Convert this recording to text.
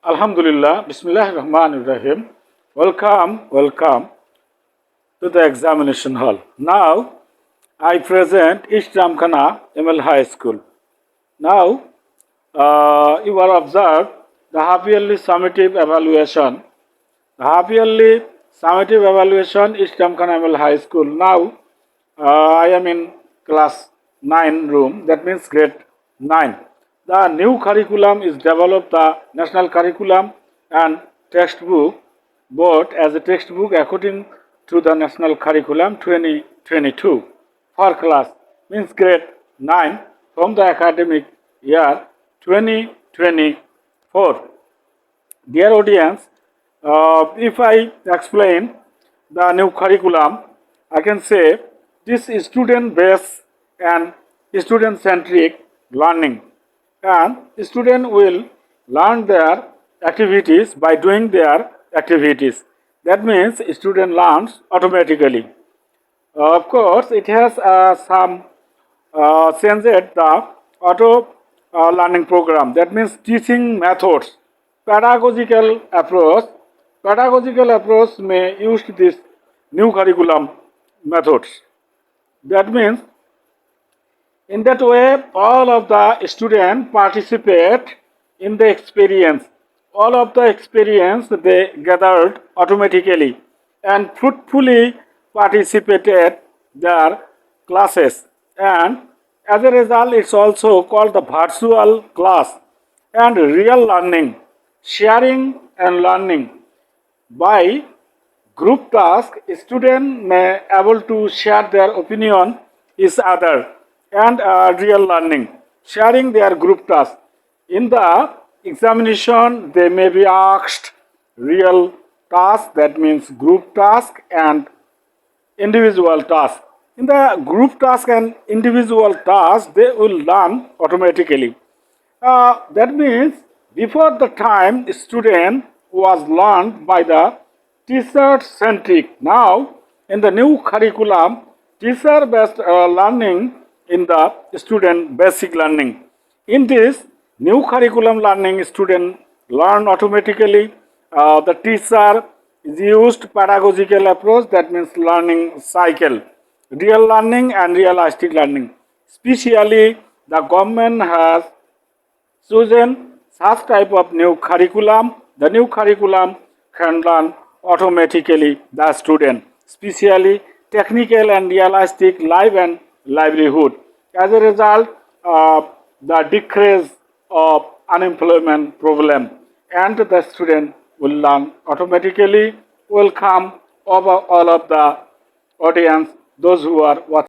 Alhamdulillah, Bismillah Rahman Rahim. Welcome to the examination hall. Now, I present East Ramkhana ML High School. Now, you are observed the half-yearly summative evaluation. The half-yearly summative evaluation East Ramkhana ML High School. Now, I am in class 9 room, that means grade 9. The new curriculum is developed the national curriculum and textbook board as a textbook according to the national curriculum 2022 for class means grade 9 from the academic year 2024. Dear audience, if I explain the new curriculum, I can say this is student-based and student-centric learning, and student will learn their activities by doing their activities. That means student learns automatically. Of course, it has some changed the auto learning program. That means teaching methods, pedagogical approach. Pedagogical approach may use this new curriculum methods. That means in that way all of the students participate in the experience. All of the experience they gathered automatically and fruitfully participated their classes, and as a result it's also called the virtual class and real learning, sharing and learning. By group task, student may able to share their opinion each other, and real learning, sharing their group task. In the examination, they may be asked real task, that means group task and individual task. In the group task and individual task, they will learn automatically. That means before the time student was learned by the teacher centric. Now in the new curriculum, teacher based learning in the student basic learning. In this new curriculum learning, student learn automatically. The teacher is used pedagogical approach, that means learning cycle, real learning and realistic learning. Especially the government has chosen such type of new curriculum. The new curriculum can learn automatically the student, especially technical and realistic life and livelihood. As a result, the decrease of unemployment problem, and the student will learn automatically. Welcome over all of the audience, those who are watching.